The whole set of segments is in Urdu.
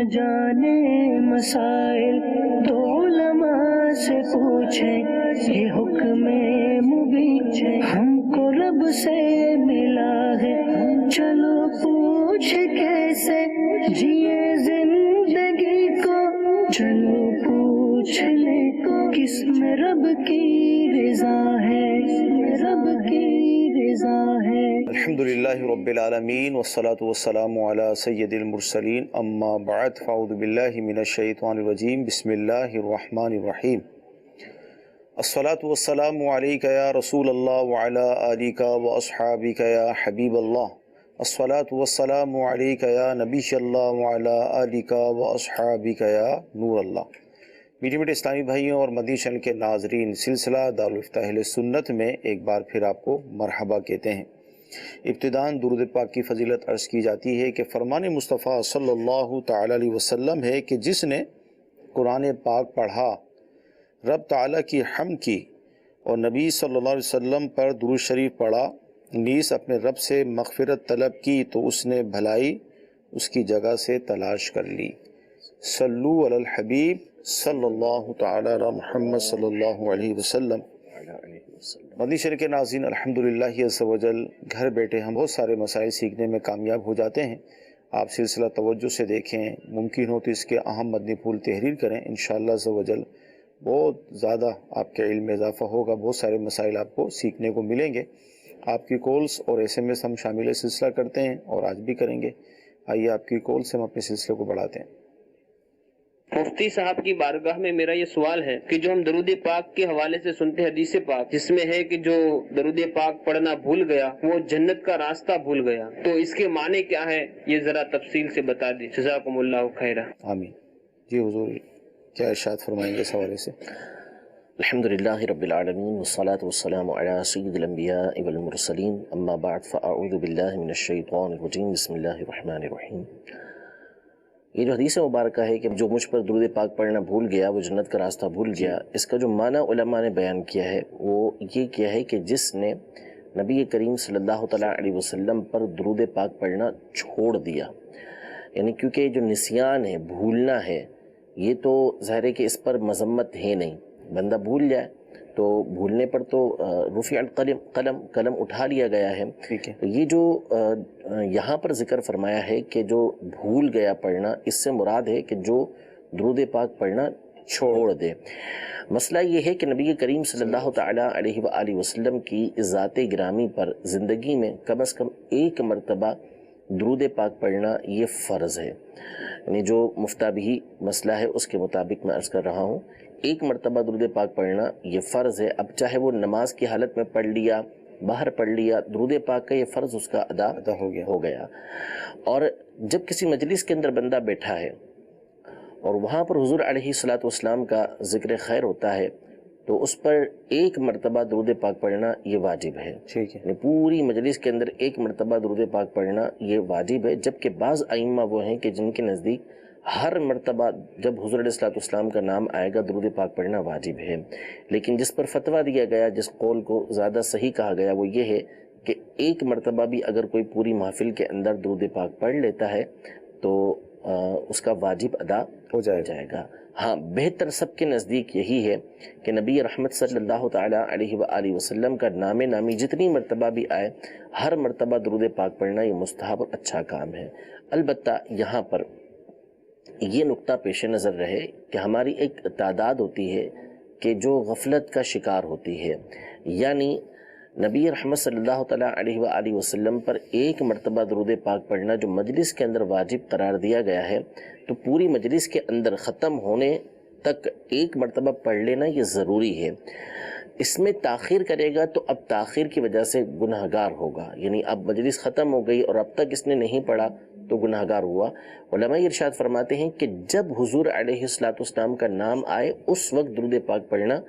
نہ جانے مسائل تو علماء سے پوچھیں، یہ حکم مبین ہم کو رب سے ملا ہے، چلو پوچھ کیسے جیے زندگی کو، چلو پوچھ لے کس میں رب کی رضا ہے، رب کی رضا ہے۔ الحمدللہ رب العالمین والصلاة والسلام علی سید المرسلین، اما بعد فاعوذ باللہ من الشیطان الرجیم، بسم اللہ الرحمن الرحیم۔ الصلاة والسلام علیک یا رسول اللہ وعلی آلک واصحابک یا حبیب اللہ، الصلاة والسلام علیک یا نبی اللہ وعلی آلک واصحابک یا نور اللہ۔ میٹھے میٹھے اسلامی بھائیوں اور مدنی چینل کے ناظرین، سلسلہ دارالفتہ اہل سنت میں ایک بار پھر آپ کو مرحبا کہتے ہیں۔ ابتداً درود پاک کی فضیلت عرض کی جاتی ہے کہ فرمان مصطفیٰ صلی اللہ تعالی علیہ وسلم ہے کہ جس نے قرآن پاک پڑھا، رب تعالیٰ کی حمد کی اور نبی صلی اللہ علیہ وسلم پر درود شریف پڑھا، نیز اپنے رب سے مغفرت طلب کی تو اس نے بھلائی اس کی جگہ سے تلاش کر لی۔ صلو علی الحبیب صلی اللہ تعالی علی محمد صلی اللہ علیہ وسلم۔ مدنی شریف کے ناظرین، الحمدللہ عز و جل گھر بیٹھے ہم بہت سارے مسائل سیکھنے میں کامیاب ہو جاتے ہیں۔ آپ سلسلہ توجہ سے دیکھیں، ممکن ہو تو اس کے اہم مدنی پھول تحریر کریں، انشاءاللہ عز و جل بہت زیادہ آپ کے علم میں اضافہ ہوگا، بہت سارے مسائل آپ کو سیکھنے کو ملیں گے۔ آپ کی کالز اور SMS ہم شامل سلسلہ کرتے ہیں اور آج بھی کریں گے۔ آئیے آپ کی کال سے ہم اپنے سلسلے کو بڑھاتے ہیں۔ مفتی صاحب کی بارگاہ میں میرا یہ سوال ہے کہ جو ہم درود پاک کے حوالے سے سنتے حدیث پاک جس میں ہے کہ جو درود پاک پڑھنا بھول گیا وہ جنت کا راستہ بھول گیا، تو اس کے معنی کیا ہے، یہ ذرا تفصیل سے بتا دیں، جزاکم اللہ خیرہ۔ آمین۔ جی حضور کیا ارشاد فرمائیں گے اس حوالے سے؟ الحمدللہ رب العالمین والصلاة والسلام علی سید الانبیاء والمرسلین، اما بعد فاعوذ باللہ من الشیطان الرجیم، بسم اللہ الرحمن الرحیم۔ یہ جو حدیث مبارکہ ہے کہ جو مجھ پر درود پاک پڑھنا بھول گیا وہ جنت کا راستہ بھول گیا، اس کا جو معنی علماء نے بیان کیا ہے وہ یہ کیا ہے کہ جس نے نبی کریم صلی اللہ تعالیٰ علیہ وسلم پر درود پاک پڑھنا چھوڑ دیا، یعنی کیونکہ جو نسیان ہے، بھولنا ہے، یہ تو ظاہر ہے کہ اس پر مذمت ہے نہیں، بندہ بھول جائے تو بھولنے پر تو رفع القلم، قلم اٹھا لیا گیا ہے۔ یہ جو یہاں پر ذکر فرمایا ہے کہ جو بھول گیا پڑھنا، اس سے مراد ہے کہ جو درود پاک پڑھنا چھوڑ دے۔ مسئلہ یہ ہے کہ نبی کریم صلی اللہ تعالیٰ علیہ وآلہ وسلم کی ذات گرامی پر زندگی میں کم از کم ایک مرتبہ درود پاک پڑھنا یہ فرض ہے، یعنی جو مفتابہی مسئلہ ہے اس کے مطابق میں عرض کر رہا ہوں، ایک مرتبہ درود پاک پڑھنا یہ فرض ہے۔ اب چاہے وہ نماز کی حالت میں پڑھ لیا، باہر پڑھ لیا، درود پاک کا یہ فرض اس کا ادا ہو گیا۔ اور جب کسی مجلس کے اندر بندہ بیٹھا ہے اور وہاں پر حضور علیہ الصلوۃ والسلام کا ذکر خیر ہوتا ہے تو اس پر ایک مرتبہ درود پاک پڑھنا یہ واجب ہے، یعنی پوری مجلس کے اندر ایک مرتبہ درود پاک پڑھنا یہ واجب ہے، جبکہ بعض ائمہ وہ ہیں کہ جن کے نزدیک ہر مرتبہ جب حضور علیہ السلام کا نام آئے گا درود پاک پڑھنا واجب ہے۔ لیکن جس پر فتویٰ دیا گیا، جس قول کو زیادہ صحیح کہا گیا وہ یہ ہے کہ ایک مرتبہ بھی اگر کوئی پوری محفل کے اندر درود پاک پڑھ لیتا ہے تو اس کا واجب ادا ہو جائے گا۔ ہاں، بہتر سب کے نزدیک یہی ہے کہ نبی رحمت صلی اللہ تعالیٰ علیہ وآلہ وسلم کا نام نامی جتنی مرتبہ بھی آئے، ہر مرتبہ درود پاک پڑھنا یہ مستحب اور اچھا کام ہے۔ البتہ یہاں پر یہ نقطہ پیش نظر رہے کہ ہماری ایک تعداد ہوتی ہے کہ جو غفلت کا شکار ہوتی ہے، یعنی نبی رحمت صلی اللہ تعالیٰ علیہ وآلہ وسلم پر ایک مرتبہ درود پاک پڑھنا جو مجلس کے اندر واجب قرار دیا گیا ہے، تو پوری مجلس کے اندر ختم ہونے تک ایک مرتبہ پڑھ لینا یہ ضروری ہے۔ اس میں تاخیر کرے گا تو اب تاخیر کی وجہ سے گناہگار ہوگا، یعنی اب مجلس ختم ہو گئی اور اب تک اس نے نہیں پڑھا تو گناہگار ہوا۔ علماء ارشاد فرماتے ہیں کہ جب حضور علیہ السلام کا نام آئے اس وقت درود پاک پڑھنا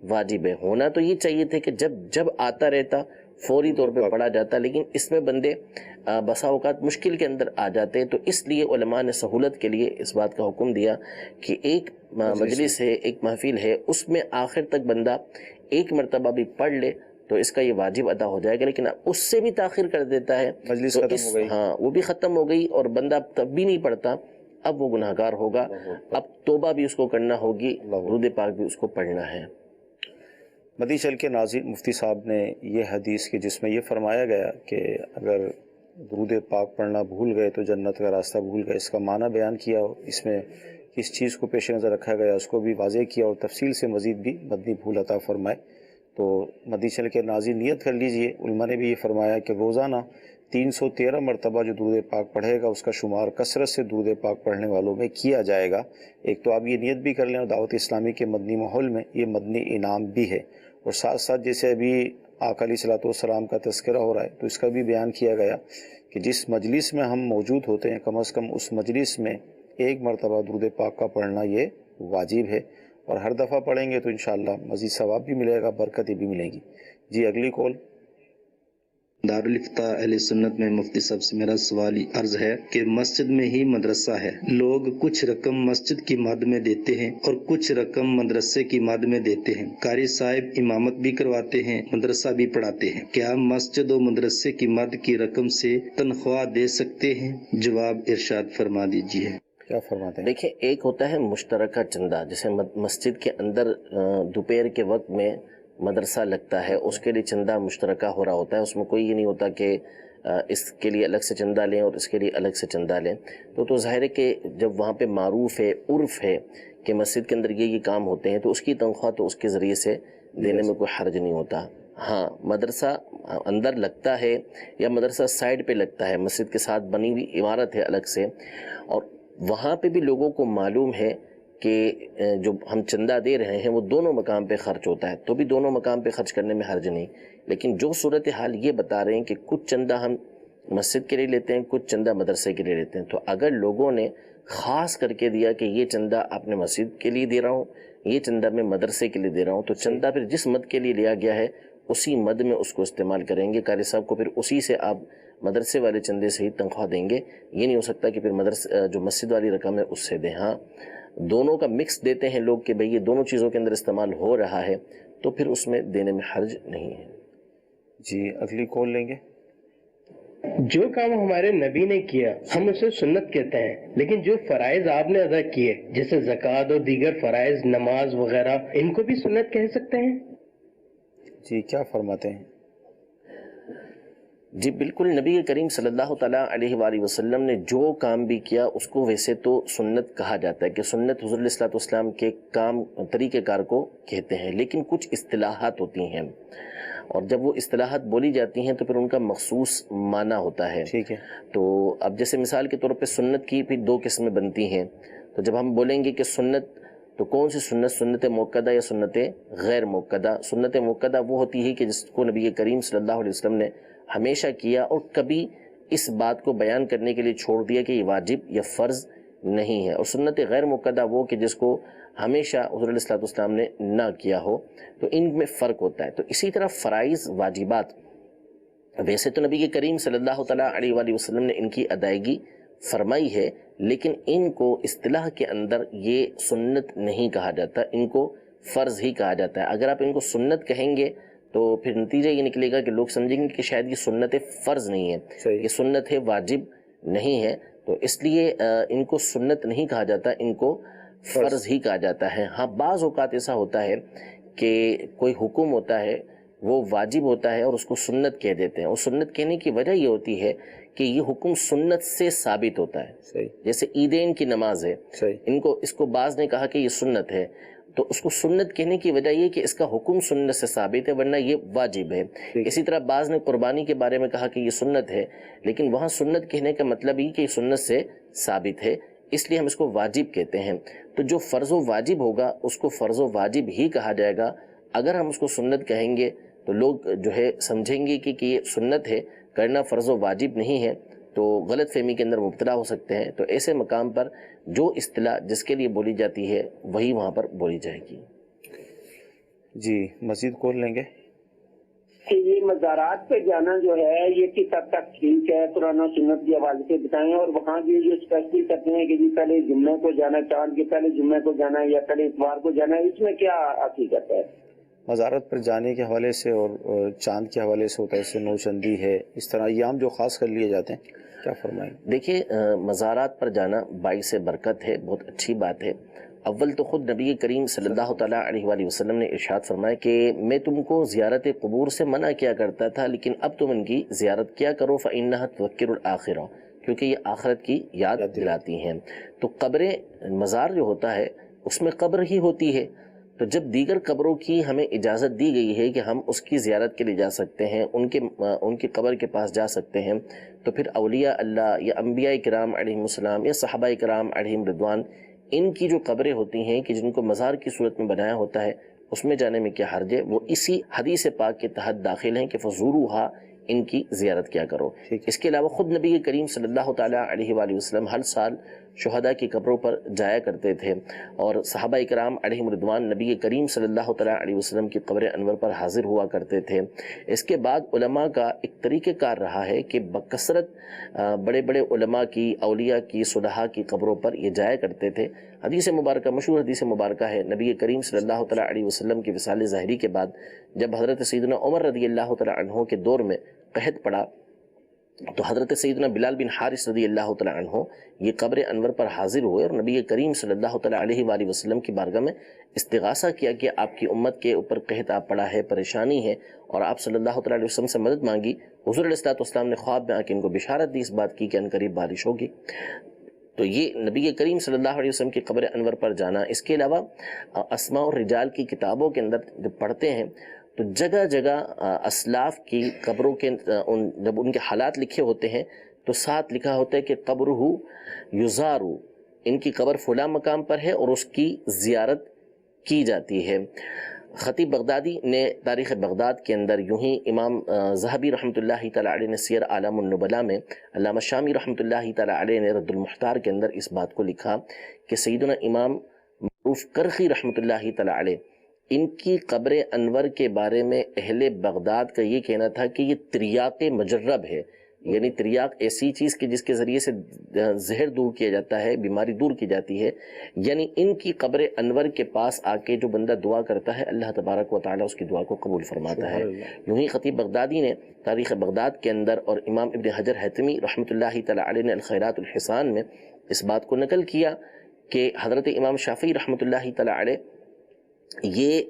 واجب ہے۔ ہونا تو یہ چاہیے تھے کہ جب آتا رہتا فوری طور پہ پڑھا جاتا، لیکن اس میں بندے بسا اوقات مشکل کے اندر آ جاتے ہیں، تو اس لیے علماء نے سہولت کے لیے اس بات کا حکم دیا کہ ایک مجلس ہے، ایک محفل ہے، اس میں آخر تک بندہ ایک مرتبہ بھی پڑھ لے تو اس کا یہ واجب ادا ہو جائے گا۔ لیکن اس سے بھی تاخیر کر دیتا ہے، مجلس ختم ہو گئی، ہاں وہ بھی ختم ہو گئی اور بندہ تب بھی نہیں پڑھتا اب وہ گناہگار ہوگا، اب توبہ بھی اس کو کرنا ہوگی، درود پاک بھی اس کو پڑھنا ہے۔ مدی چل کے ناظرین، مفتی صاحب نے یہ حدیث کی جس میں یہ فرمایا گیا کہ اگر درود پاک پڑھنا بھول گئے تو جنت کا راستہ بھول گئے، اس کا معنی بیان کیا، اس میں کس چیز کو پیش نظر رکھا گیا اس کو بھی واضح کیا، اور تفصیل سے مزید بھی مدنی بھول عطا فرمائے۔ تو مدی چل کے ناظرین نیت کر لیجئے، علماء نے بھی یہ فرمایا کہ روزانہ 313 مرتبہ جو درود پاک پڑھے گا اس کا شمار کثرت سے درود پاک پڑھنے والوں میں کیا جائے گا۔ ایک تو آپ یہ نیت بھی کر لیں، اور دعوت اسلامی کے مدنی ماحول میں یہ مدنی انعام بھی ہے، اور ساتھ ساتھ جیسے ابھی آقا علیہ الصلوۃ والسلام کا تذکرہ ہو رہا ہے تو اس کا بھی بیان کیا گیا کہ جس مجلس میں ہم موجود ہوتے ہیں کم از کم اس مجلس میں ایک مرتبہ درود پاک کا پڑھنا یہ واجب ہے، اور ہر دفعہ پڑھیں گے تو انشاءاللہ مزید ثواب بھی ملے گا، برکتیں بھی ملیں گی۔ جی اگلی کال۔ دارالفتہ اہل سنت میں مفتی صاحب سے میرا سوال عرض ہے کہ مسجد میں ہی مدرسہ ہے، لوگ کچھ رقم مسجد کی مد میں دیتے ہیں اور کچھ رقم مدرسے کی مد میں دیتے ہیں، قاری صاحب امامت بھی کرواتے ہیں، مدرسہ بھی پڑھاتے ہیں، کیا مسجد و مدرسے کی مد کی رقم سے تنخواہ دے سکتے ہیں؟ جواب ارشاد فرما دیجیے۔ کیا فرماتے ہیں؟ دیکھیں، ایک ہوتا ہے مشترکہ چندہ، جیسے مسجد کے اندر دوپہر کے وقت میں مدرسہ لگتا ہے، اس کے لیے چندہ مشترکہ ہو رہا ہوتا ہے، اس میں کوئی یہ نہیں ہوتا کہ اس کے لیے الگ سے چندہ لیں اور اس کے لیے الگ سے چندہ لیں۔ تو ظاہر ہے کہ جب وہاں پہ معروف ہے، عرف ہے کہ مسجد کے اندر یہ کام ہوتے ہیں تو اس کی تنخواہ تو اس کے ذریعے سے دینے میں کوئی حرج نہیں ہوتا۔ ہاں، مدرسہ اندر لگتا ہے یا مدرسہ سائڈ پہ لگتا ہے، مسجد کے ساتھ بنی ہوئی عمارت ہے الگ سے، اور وہاں پہ بھی لوگوں کو معلوم ہے کہ جو ہم چندہ دے رہے ہیں وہ دونوں مقام پہ خرچ ہوتا ہے، تو بھی دونوں مقام پہ خرچ کرنے میں حرج نہیں۔ لیکن جو صورتحال یہ بتا رہے ہیں کہ کچھ چندہ ہم مسجد کے لیے لیتے ہیں، کچھ چندہ مدرسے کے لیے لیتے ہیں، تو اگر لوگوں نے خاص کر کے دیا کہ یہ چندہ آپ نے مسجد کے لیے دے رہا ہوں، یہ چندہ میں مدرسے کے لیے دے رہا ہوں، تو چندہ پھر جس مد کے لیے لیا گیا ہے اسی مد میں اس کو استعمال کریں گے۔ قاری صاحب کو پھر اسی سے آپ مدرسے والے چندے سے ہی تنخواہ دیں گے، یہ نہیں ہو سکتا کہ پھر مدرسے جو مسجد والی رقم ہے اس سے دیں۔ ہاں، دونوں کا مکس دیتے ہیں لوگ کہ بھئی یہ دونوں چیزوں کے اندر استعمال ہو رہا ہے تو پھر اس میں دینے میں حرج نہیں ہے۔ جی اگلی کال لیں گے۔ جو کام ہمارے نبی نے کیا ہم اسے سنت کہتے ہیں، لیکن جو فرائض آپ نے ادا کیے جیسے زکوٰۃ اور دیگر فرائض، نماز وغیرہ، ان کو بھی سنت کہہ سکتے ہیں؟ جی کیا فرماتے ہیں؟ جی بالکل، نبی کریم صلی اللہ تعالیٰ علیہ وآلہ وسلم نے جو کام بھی کیا اس کو ویسے تو سنت کہا جاتا ہے، کہ سنت حضور علیہ السلام کے کام طریقہ کار کو کہتے ہیں، لیکن کچھ اصطلاحات ہوتی ہیں، اور جب وہ اصطلاحات بولی جاتی ہیں تو پھر ان کا مخصوص معنی ہوتا ہے۔ ٹھیک ہے۔ تو اب جیسے مثال کے طور پہ سنت کی پھر دو قسمیں بنتی ہیں، تو جب ہم بولیں گے کہ سنت، تو کون سی سنت؟ سنت موقدہ یا سنت غیر موقدہ؟ سنت موقدہ وہ ہوتی ہے کہ جس کو نبی کریم صلی اللہ علیہ وسلم نے ہمیشہ کیا اور کبھی اس بات کو بیان کرنے کے لیے چھوڑ دیا کہ یہ واجب یا فرض نہیں ہے، اور سنت غیر موقدہ وہ کہ جس کو ہمیشہ حضور علیہ السلام نے نہ کیا ہو، تو ان میں فرق ہوتا ہے۔ تو اسی طرح فرائض، واجبات، ویسے تو نبی کریم صلی اللہ تعالیٰ علیہ وآلہ وسلم نے ان کی ادائیگی فرمائی ہے، لیکن ان کو اصطلاح کے اندر یہ سنت نہیں کہا جاتا، ان کو فرض ہی کہا جاتا ہے۔ اگر آپ ان کو سنت کہیں گے تو پھر نتیجہ یہ نکلے گا کہ لوگ سمجھیں گے کہ شاید یہ سنت فرض نہیں ہے، یہ سنت ہے، واجب نہیں ہے، تو اس لیے ان کو سنت نہیں کہا جاتا، ان کو فرض ہی کہا جاتا ہے۔ ہاں، بعض اوقات ایسا ہوتا ہے کہ کوئی حکم ہوتا ہے وہ واجب ہوتا ہے اور اس کو سنت کہہ دیتے ہیں، اور سنت کہنے کی وجہ یہ ہوتی ہے کہ یہ حکم سنت سے ثابت ہوتا ہے۔ جیسے عیدین کی نماز ہے، اس کو بعض نے کہا کہ یہ سنت ہے، تو اس کو سنت کہنے کی وجہ یہ کہ اس کا حکم سنت سے ثابت ہے، ورنہ یہ واجب ہے۔ اسی طرح بعض نے قربانی کے بارے میں کہا کہ یہ سنت ہے، لیکن وہاں سنت کہنے کا مطلب یہ کہ یہ سنت سے ثابت ہے، اس لیے ہم اس کو واجب کہتے ہیں۔ تو جو فرض و واجب ہوگا اس کو فرض و واجب ہی کہا جائے گا۔ اگر ہم اس کو سنت کہیں گے تو لوگ جو ہے سمجھیں گے کہ یہ سنت ہے، کرنا فرض و واجب نہیں ہے، تو غلط فہمی کے اندر مبتلا ہو سکتے ہیں۔ تو ایسے مقام پر جو اصطلاح جس کے لیے بولی جاتی ہے وہی وہاں پر بولی جائے گی۔ جی مزید کال لیں گے۔ کہ یہ مزارات پہ جانا جو ہے یہ کس حد تک ٹھیک ہے؟ قرآن و سنت کے حوالے سے بتائیں، اور وہاں بھی جو اسپیشلی کرتے ہیں کہ جی پہلے جمعے کو جانا، چاند کے پہلے جمعے کو جانا ہے یا پہلے اتوار کو جانا ہے، اس میں کیا حقیقت ہے؟ مزارت پر جانے کے حوالے سے اور چاند کے حوالے سے ہوتا ہے، جیسے نوچندی ہے، اس طرح ایام جو خاص کر لیے جاتے ہیں، کیا فرمائیں؟ دیکھیے مزارات پر جانا باعث برکت ہے، بہت اچھی بات ہے۔ اول تو خود نبی کریم صلی اللہ تعالیٰ علیہ وآلہ وسلم نے ارشاد فرمایا کہ میں تم کو زیارت قبور سے منع کیا کرتا تھا، لیکن اب تم ان کی زیارت کیا کرو فإنها تذکر الآخرہ، کیونکہ یہ آخرت کی یاد دلاتی ہیں۔ تو قبر مزار جو ہوتا ہے اس میں قبر ہی ہوتی ہے، تو جب دیگر قبروں کی ہمیں اجازت دی گئی ہے کہ ہم اس کی زیارت کے لیے جا سکتے ہیں، ان کی قبر کے پاس جا سکتے ہیں، تو پھر اولیاء اللہ یا انبیاء کرام علیہم السلام یا صحابہ کرام علیہم رضوان، ان کی جو قبریں ہوتی ہیں کہ جن کو مزار کی صورت میں بنایا ہوتا ہے، اس میں جانے میں کیا حرج ہے؟ وہ اسی حدیث پاک کے تحت داخل ہیں کہ فزوروها، ان کی زیارت کیا کرو۔ اس کے علاوہ خود نبی کریم صلی اللہ تعالیٰ علیہ وآلہ وسلم ہر سال شہداء کی قبروں پر جایا کرتے تھے، اور صحابہ کرام علیہم رضوان نبی کریم صلی اللہ تعالیٰ علیہ وسلم کی قبر انور پر حاضر ہوا کرتے تھے۔ اس کے بعد علماء کا ایک طریقہ کار رہا ہے کہ بکثرت بڑے بڑے علماء کی، اولیاء کی، صلحاء کی قبروں پر یہ جایا کرتے تھے۔ حدیث مبارکہ، مشہور حدیث مبارکہ ہے، نبی کریم صلی اللہ تعالیٰ علیہ وسلم کی وصال ظاہری کے بعد جب حضرت سیدنا عمر رضی اللہ تعالیٰ عنہ کے دور میں قحط پڑا، تو حضرت سیدنا بلال بن حارث رضی اللہ تعالیٰ عنہ یہ قبر انور پر حاضر ہوئے اور نبی کریم صلی اللہ تعالیٰ علیہ وآلہ وسلم کی بارگاہ میں استغاثہ کیا کہ آپ کی امت کے اوپر قحط آ پڑا ہے، پریشانی ہے، اور آپ صلی اللہ تعالیٰ علیہ وسلم سے مدد مانگی۔ حضور علیہ السلام نے خواب میں آ کے ان کو بشارت دی اس بات کی کہ انقریب بارش ہوگی۔ تو یہ نبی کریم صلی اللہ علیہ وسلم کی قبر انور پر جانا۔ اس کے علاوہ اسماء الرجال کی کتابوں کے اندر جب پڑھتے ہیں تو جگہ جگہ اسلاف کی قبروں کے جب ان کے حالات لکھے ہوتے ہیں تو ساتھ لکھا ہوتا ہے کہ قبرہ یزارو، ان کی قبر فلاں مقام پر ہے اور اس کی زیارت کی جاتی ہے۔ خطیب بغدادی نے تاریخ بغداد کے اندر یوں ہی، امام ذہبی رحمۃ اللہ تعالیٰ علیہ نے سیر اعلام النبلاء میں، علامہ شامی رحمۃ اللہ تعالیٰ علیہ نے رد المختار کے اندر اس بات کو لکھا کہ سیدنا امام معروف کرخی رحمۃ اللہ تعالیٰ علیہ، ان کی قبر انور کے بارے میں اہل بغداد کا یہ کہنا تھا کہ یہ تریاق مجرب ہے، یعنی تریاق ایسی چیز کہ جس کے ذریعے سے زہر دور کیا جاتا ہے، بیماری دور کی جاتی ہے، یعنی ان کی قبر انور کے پاس آ کے جو بندہ دعا کرتا ہے اللہ تبارک و تعالیٰ اس کی دعا کو قبول فرماتا ہے۔ یوں ہی خطیب بغدادی نے تاریخ بغداد کے اندر اور امام ابن حجر حیثمی رحمۃ اللہ تعالیٰ علیہ نے الخیرات الحسان میں اس بات کو نقل کیا کہ حضرت امام شافعی رحمۃ اللہ تعالیٰ علیہ یہ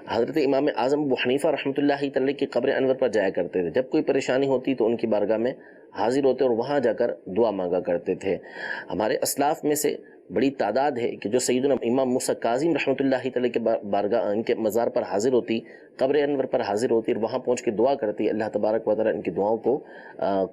حضرت امام اعظم ابو حنیفہ رحمۃ اللہ تعالیٰ کی قبر انور پر جایا کرتے تھے، جب کوئی پریشانی ہوتی تو ان کی بارگاہ میں حاضر ہوتے اور وہاں جا کر دعا مانگا کرتے تھے۔ ہمارے اسلاف میں سے بڑی تعداد ہے کہ جو سیدنا امام موسیٰ کاظم رحمۃ اللہ تعالیٰ کے بارگاہ، ان کے مزار پر حاضر ہوتی، قبر انور پر حاضر ہوتی اور وہاں پہنچ کے دعا کرتی، اللہ تبارک و تعالیٰ ان کی دعاؤں کو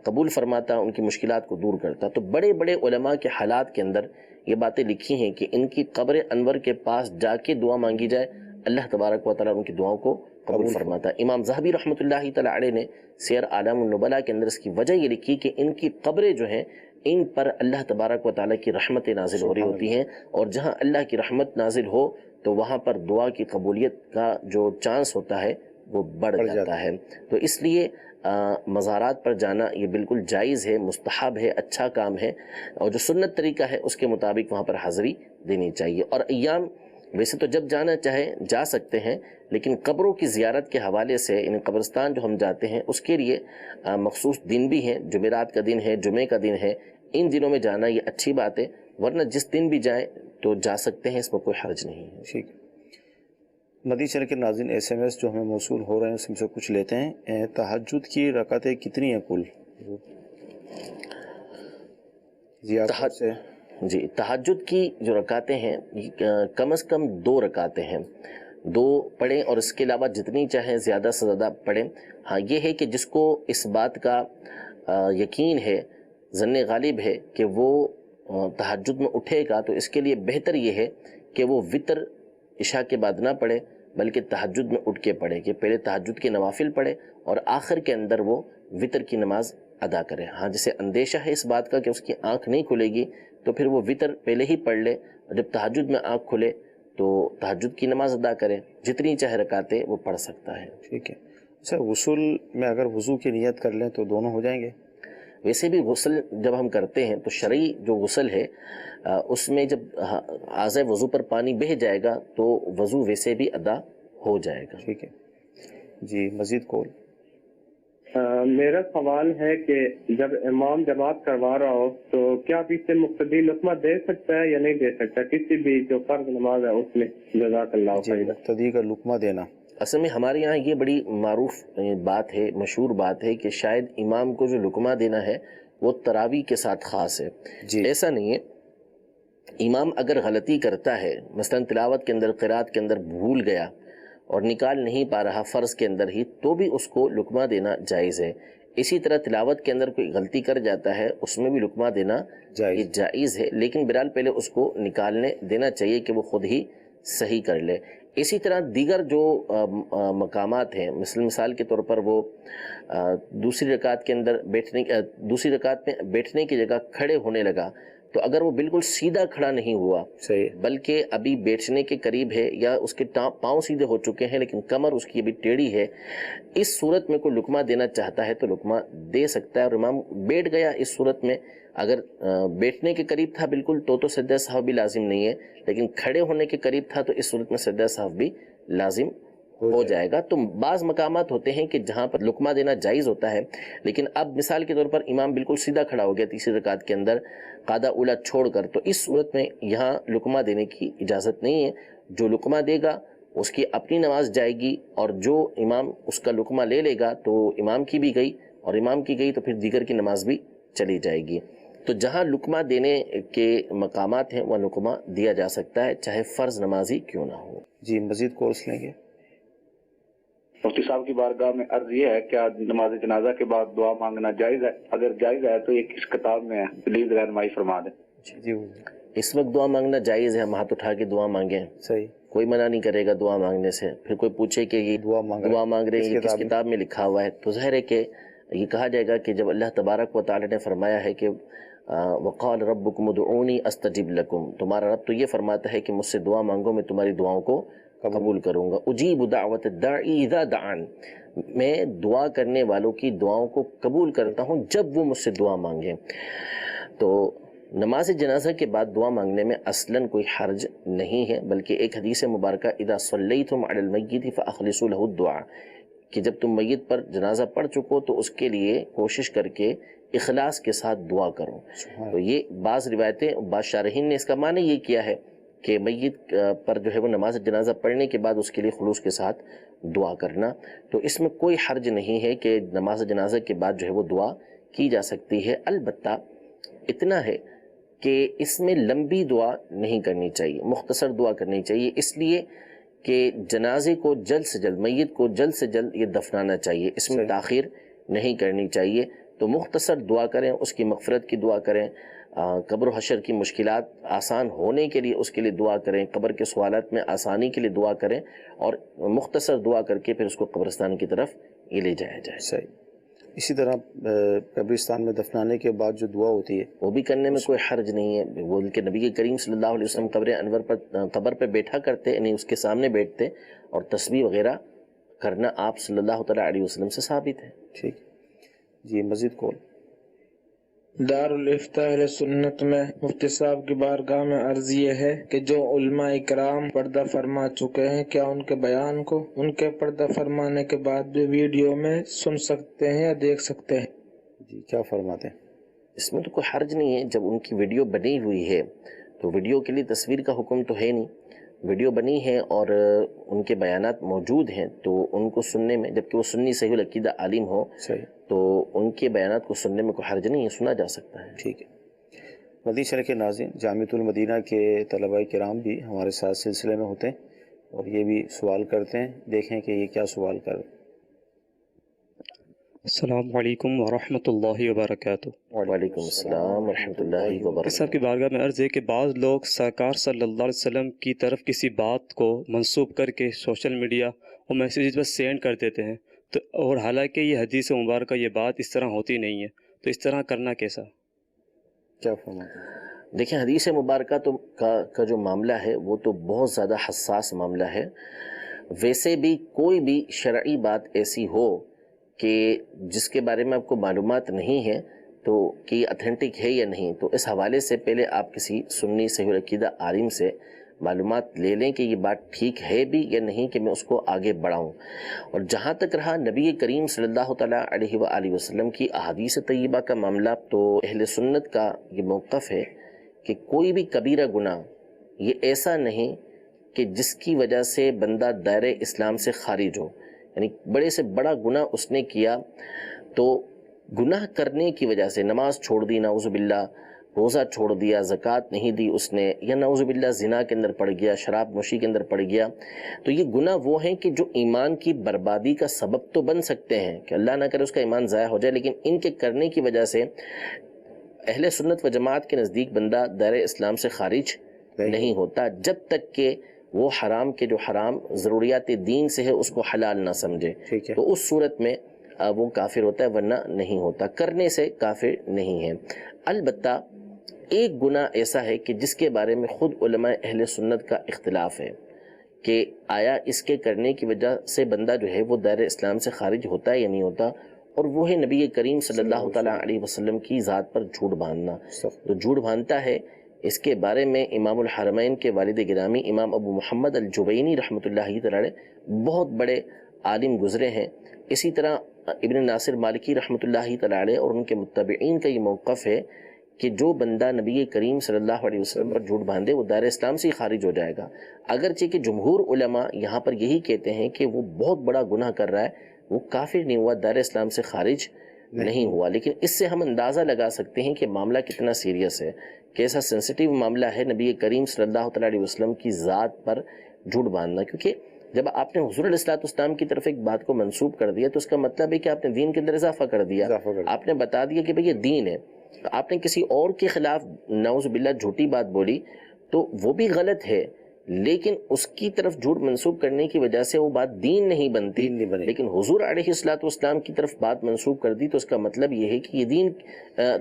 قبول فرماتا، ان کی مشکلات کو دور کرتا۔ تو بڑے بڑے علماء کے حالات کے اندر یہ باتیں لکھی ہیں کہ ان کی قبر انور کے پاس جا کے دعا مانگی جائے، اللہ تبارک و تعالیٰ ان کی دعاؤں کو قبول فرماتا۔ امام ذہبی رحمۃ اللہ تعالیٰ علیہ نے سیر اعلام النبلاء کے اندر اس کی وجہ یہ لکھی کہ ان کی قبریں جو ہیں ان پر اللہ تبارک و تعالیٰ کی رحمتیں نازل ہو رہی ہوتی ہیں، اور جہاں اللہ کی رحمت نازل ہو تو وہاں پر دعا کی قبولیت کا جو چانس ہوتا ہے وہ بڑھ جاتا ہے۔ تو اس لیے مزارات پر جانا یہ بالکل جائز ہے، مستحب ہے، اچھا کام ہے، اور جو سنت طریقہ ہے اس کے مطابق وہاں پر حاضری دینی چاہیے۔ اور ایام ویسے تو جب جانا چاہے جا سکتے ہیں، لیکن قبروں کی زیارت کے حوالے سے ان قبرستان جو ہم جاتے ہیں اس کے لیے مخصوص دن بھی ہیں، جمعرات کا دن ہے، جمعے کا دن ہے، ان دنوں میں جانا یہ اچھی بات ہے، ورنہ جس دن بھی جائیں تو جا سکتے ہیں، اس میں کوئی حرج نہیں ہے۔ ٹھیک۔ مدنی چینل کے ناظرین SMS جو ہمیں موصول ہو رہے ہیں اس میں سے کچھ لیتے ہیں۔ تہجد کی رکعتیں کتنی ہیں کل؟ جی، تہجد کی جو رکعتیں ہیں کم از کم 2 رکعتیں ہیں، 2 پڑھیں اور اس کے علاوہ جتنی چاہیں زیادہ سے زیادہ پڑھیں۔ ہاں یہ ہے کہ جس کو اس بات کا یقین ہے، ظن غالب ہے کہ وہ تہجد میں اٹھے گا، تو اس کے لیے بہتر یہ ہے کہ وہ وطر عشاء کے بعد نہ پڑھے بلکہ تہجد میں اٹھ کے پڑھے، کہ پہلے تہجد کے نوافل پڑھے اور آخر کے اندر وہ وطر کی نماز ادا کرے۔ ہاں جسے اندیشہ ہے اس بات کا کہ اس کی آنکھ نہیں کھلے گی تو پھر وہ وطر پہلے ہی پڑھ لے، اور جب تہجد میں آنکھ کھلے تو تہجد کی نماز ادا کرے، جتنی چاہے رکعتیں وہ پڑھ سکتا ہے۔ ٹھیک ہے۔ اچھا، غسل میں اگر وضو کی نیت کر لیں تو دونوں ہو جائیں گے؟ ویسے بھی غسل جب ہم کرتے ہیں تو شرعی جو غسل ہے اس میں جب اعضائے وضو پر پانی بہہ جائے گا تو وضو ویسے بھی ادا ہو جائے گا. ٹھیک ہے جی. مزید کال. میرا سوال ہے کہ جب امام جماعت کروا رہا ہو تو کیا پیچھے مقتدی لقمہ دے سکتا ہے یا نہیں دے سکتا کسی بھی جو فرض نماز ہے اس میں؟ جزاک اللہ جی. خیر. مقتدی کا لقمہ دینا اصل میں ہمارے یہاں یہ بڑی معروف بات ہے، مشہور بات ہے کہ شاید امام کو جو لقمہ دینا ہے وہ تراویح کے ساتھ خاص ہے. جی. ایسا نہیں ہے. امام اگر غلطی کرتا ہے، مثلا تلاوت کے اندر، قرات کے اندر بھول گیا اور نکال نہیں پا رہا فرض کے اندر ہی، تو بھی اس کو لقمہ دینا جائز ہے. اسی طرح تلاوت کے اندر کوئی غلطی کر جاتا ہے، اس میں بھی لقمہ دینا یہ جائز ہے، لیکن بہرحال پہلے اس کو نکالنے دینا چاہیے کہ وہ خود ہی صحیح کر لے. اسی طرح دیگر جو مقامات ہیں، مثال کے طور پر وہ دوسری رکعت کے اندر دوسری رکعت میں بیٹھنے کی جگہ کھڑے ہونے لگا، تو اگر وہ بالکل سیدھا کھڑا نہیں ہوا بلکہ ابھی بیٹھنے کے قریب ہے یا اس کے پاؤں سیدھے ہو چکے ہیں لیکن کمر اس کی ابھی ٹیڑھی ہے، اس صورت میں کوئی لقمہ دینا چاہتا ہے تو لقمہ دے سکتا ہے. اور امام بیٹھ گیا اس صورت میں، اگر بیٹھنے کے قریب تھا بالکل تو سجدہ سہو بھی لازم نہیں ہے، لیکن کھڑے ہونے کے قریب تھا تو اس صورت میں سجدہ سہو بھی لازم ہو جائے گا. تو بعض مقامات ہوتے ہیں کہ جہاں پر لقمہ دینا جائز ہوتا ہے، لیکن اب مثال کے طور پر امام بالکل سیدھا کھڑا ہو گیا تیسری رکعت کے اندر قاعدہ اولا چھوڑ کر، تو اس صورت میں یہاں لقمہ دینے کی اجازت نہیں ہے. جو لقمہ دے گا اس کی اپنی نماز جائے گی، اور جو امام اس کا لقمہ لے لے گا تو امام کی بھی گئی، اور امام کی گئی تو پھر دیگر کی نماز بھی چلی جائے گی. تو جہاں لقمہ دینے کے مقامات ہیں وہ لقمہ دیا جا سکتا ہے، چاہے فرض نمازی کیوں نہ ہو. جی. مزید کورس لیں گے. مفتی صاحب کی بارگاہ میں عرض یہ ہے کیا نماز جنازہ کے بعد دعا مانگنا جائز ہے؟ اگر جائز ہے تو یہ کس کتاب میں ہے؟ پلیز رہنمائی فرما دیں. جی. اس وقت دعا مانگنا جائز ہے، ہم ہاتھ اٹھا کے دعا مانگیں، صحیح، کوئی منع نہیں کرے گا دعا مانگنے سے. پھر کوئی پوچھے کہ یہ دعا مانگ رہے ہیں یہ کس کتاب میں لکھا ہوا ہے، تو ظاہر ہے کہ یہ کہا جائے گا کہ جب اللہ تبارک و تعالی نے فرمایا ہے کہ وقال ربکم ادعونی استجب لکم، تمہارا رب تو یہ فرماتا ہے کہ مجھ سے دعا مانگو میں تمہاری دعاؤں کو قبول کروں گا. اجیب دعوت الداعی اذا دعان، میں دعا کرنے والوں کی دعاؤں کو قبول کرتا ہوں جب وہ مجھ سے دعا مانگیں. تو نماز جنازہ کے بعد دعا مانگنے میں اصلاً کوئی حرج نہیں ہے، بلکہ ایک حدیث مبارکہ اذا صلیتم علی المیت فاخلصوا له الدعاء، کہ جب تم میت پر جنازہ پڑھ چکو تو اس کے لیے کوشش کر کے اخلاص کے ساتھ دعا کرو. تو یہ بعض روایتیں، بعض شارحین نے اس کا معنی یہ کیا ہے کہ میت پر جو ہے وہ نماز جنازہ پڑھنے کے بعد اس کے لیے خلوص کے ساتھ دعا کرنا. تو اس میں کوئی حرج نہیں ہے کہ نماز جنازہ کے بعد جو ہے وہ دعا کی جا سکتی ہے. البتہ اتنا ہے کہ اس میں لمبی دعا نہیں کرنی چاہیے، مختصر دعا کرنی چاہیے، اس لیے کہ جنازے کو جلد سے جلد، میت کو جلد سے جلد یہ دفنانا چاہیے، اس میں تاخیر نہیں کرنی چاہیے. تو مختصر دعا کریں، اس کی مغفرت کی دعا کریں، قبر و حشر کی مشکلات آسان ہونے کے لیے اس کے لیے دعا کریں، قبر کے سوالات میں آسانی کے لیے دعا کریں، اور مختصر دعا کر کے پھر اس کو قبرستان کی طرف یہ لے جایا جائے. صحیح. اسی طرح قبرستان میں دفنانے کے بعد جو دعا ہوتی ہے وہ بھی کرنے میں کوئی حرج نہیں ہے. وہ کہ نبی کریم صلی اللہ علیہ وسلم قبر انور پر قبر پہ بیٹھا کرتے، یعنی اس کے سامنے بیٹھتے، اور تسبیح وغیرہ کرنا آپ صلی اللہ تعالیٰ علیہ وسلم سے ثابت ہے. ٹھیک. جی. مزید کال. دارالافتاء اہل سنت میں مفتی صاحب کی بارگاہ میں عرض یہ ہے کہ جو علماء اکرام پردہ فرما چکے ہیں، کیا ان کے بیان کو ان کے پردہ فرمانے کے بعد بھی ویڈیو میں سن سکتے ہیں یا دیکھ سکتے ہیں؟ جی. کیا فرماتے ہیں؟ اس میں تو کوئی حرج نہیں ہے. جب ان کی ویڈیو بنی ہوئی ہے تو ویڈیو کے لیے تصویر کا حکم تو ہے نہیں، ویڈیو بنی ہے اور ان کے بیانات موجود ہیں تو ان کو سننے میں، جبکہ وہ سنی صحیح العقیدہ عالم ہو، تو ان کے بیانات کو سننے میں کوئی حرج نہیں ہے، سنا جا سکتا ہے. ٹھیک ہے. مدنی چینل کے ناظرین، جامعۃ المدینہ کے طلباء کرام بھی ہمارے ساتھ سلسلے میں ہوتے ہیں اور یہ بھی سوال کرتے ہیں. دیکھیں کہ یہ کیا سوال کر رہے ہیں. السلام علیکم ورحمۃ اللہ وبرکاتہ. وعلیکم السلام ورحمۃ اللہ وبرکاتہ. صاحب کی بارگاہ میں عرض ہے کہ بعض لوگ سرکار صلی اللہ علیہ وسلم کی طرف کسی بات کو منسوب کر کے سوشل میڈیا اور میسیجز پر سینڈ کر دیتے ہیں، تو اور حالانکہ یہ حدیث مبارکہ یہ بات اس طرح ہوتی نہیں ہے، تو اس طرح کرنا کیسا؟ کیا فرماتے ہیں؟ دیکھیں، حدیث مبارکہ کا جو معاملہ ہے وہ تو بہت زیادہ حساس معاملہ ہے. ویسے بھی کوئی بھی شرعی بات ایسی ہو کہ جس کے بارے میں آپ کو معلومات نہیں ہے تو کہ اتھینٹک ہے یا نہیں، تو اس حوالے سے پہلے آپ کسی سنی صحیح العقیدہ عالم سے معلومات لے لیں کہ یہ بات ٹھیک ہے بھی یا نہیں کہ میں اس کو آگے بڑھاؤں۔ اور جہاں تک رہا نبی کریم صلی اللہ تعالیٰ علیہ وآلہ وسلم کی احادیث طیبہ کا معاملہ، تو اہل سنت کا یہ موقف ہے کہ کوئی بھی کبیرہ گناہ یہ ایسا نہیں کہ جس کی وجہ سے بندہ دائرہ اسلام سے خارج ہو، یعنی بڑے سے بڑا گناہ اس نے کیا تو گناہ کرنے کی وجہ سے نماز چھوڑ دی، نعوذ باللہ، روزہ چھوڑ دیا، زکوٰۃ نہیں دی اس نے، یا نعوذ باللہ زنا کے اندر پڑ گیا، شراب نوشی کے اندر پڑ گیا، تو یہ گناہ وہ ہیں کہ جو ایمان کی بربادی کا سبب تو بن سکتے ہیں کہ اللہ نہ کرے اس کا ایمان ضائع ہو جائے، لیکن ان کے کرنے کی وجہ سے اہل سنت و جماعت کے نزدیک بندہ دائرہ اسلام سے خارج نہیں ہوتا جب تک کہ وہ حرام کے جو حرام ضروریات دین سے ہے اس کو حلال نہ سمجھے، تو اس صورت میں وہ کافر ہوتا ہے، ورنہ نہیں ہوتا، کرنے سے کافر نہیں ہے۔ البتہ ایک گناہ ایسا ہے کہ جس کے بارے میں خود علماء اہل سنت کا اختلاف ہے کہ آیا اس کے کرنے کی وجہ سے بندہ جو ہے وہ دائرہ اسلام سے خارج ہوتا ہے یا نہیں ہوتا، اور وہ ہے نبی کریم صلی اللہ تعالیٰ علیہ وسلم کی ذات پر جھوٹ باندھنا۔ تو جھوٹ باندھتا ہے، اس کے بارے میں امام الحرمین کے والد گرامی امام ابو محمد الجوینی رحمۃ اللہ تعالی بہت بڑے عالم گزرے ہیں، اسی طرح ابن ناصر مالکی رحمۃ اللہ تعالی اور ان کے متبعین کا یہ موقف ہے کہ جو بندہ نبی کریم صلی اللہ علیہ وسلم پر جھوٹ باندھے وہ دائرہ اسلام سے ہی خارج ہو جائے گا، اگرچہ کہ جمہور علماء یہاں پر یہی کہتے ہیں کہ وہ بہت بڑا گناہ کر رہا ہے، وہ کافر نہیں ہوا، دائرہ اسلام سے خارج نہیں ہوا۔ لیکن اس سے ہم اندازہ لگا سکتے ہیں کہ معاملہ کتنا سیریس ہے، کیسا سینسٹیو معاملہ ہے نبی کریم صلی اللہ تعالیٰ علیہ وسلم کی ذات پر جھوٹ باندھنا، کیونکہ جب آپ نے حضور علیہ السلام کی طرف ایک بات کو منسوب کر دیا تو اس کا مطلب ہے کہ آپ نے دین کے اندر اضافہ کر دیا، آپ نے بتا دیا کہ بھئی یہ دین ہے۔ آپ نے کسی اور کے خلاف نعوذ باللہ جھوٹی بات بولی تو وہ بھی غلط ہے، لیکن اس کی طرف جھوٹ منسوب کرنے کی وجہ سے وہ بات دین نہیں بنتی، لیکن حضور علیہ السلام کی طرف بات منسوب کر دی تو اس کا مطلب یہ ہے کہ یہ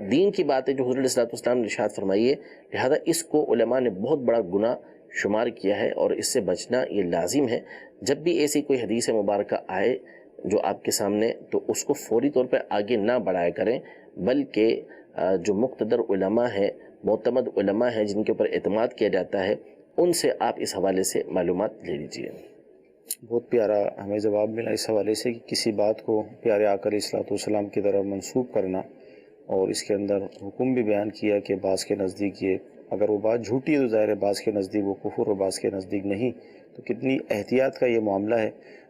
دین کی بات ہے جو حضور علیہ السلام نے ارشاد فرمائی ہے، لہذا اس کو علماء نے بہت بڑا گناہ شمار کیا ہے اور اس سے بچنا یہ لازم ہے۔ جب بھی ایسی کوئی حدیث مبارکہ آئے جو آپ کے سامنے تو اس کو فوری طور پہ آگے نہ بڑھایا کریں، بلکہ جو مقتدر علماء ہیں، معتمد علماء ہیں جن کے اوپر اعتماد کیا جاتا ہے، ان سے آپ اس حوالے سے معلومات لے لیجئے۔ بہت پیارا ہمیں جواب ملا اس حوالے سے کہ کسی بات کو پیارے آقا علیہ الصلوۃ والسلام کی طرف منسوب کرنا، اور اس کے اندر حکم بھی بیان کیا کہ بعض کے نزدیک یہ اگر وہ بات جھوٹی ہے تو ظاہر ہے بعض کے نزدیک وہ کفر اور بعض کے نزدیک نہیں، تو کتنی احتیاط کا یہ معاملہ ہے،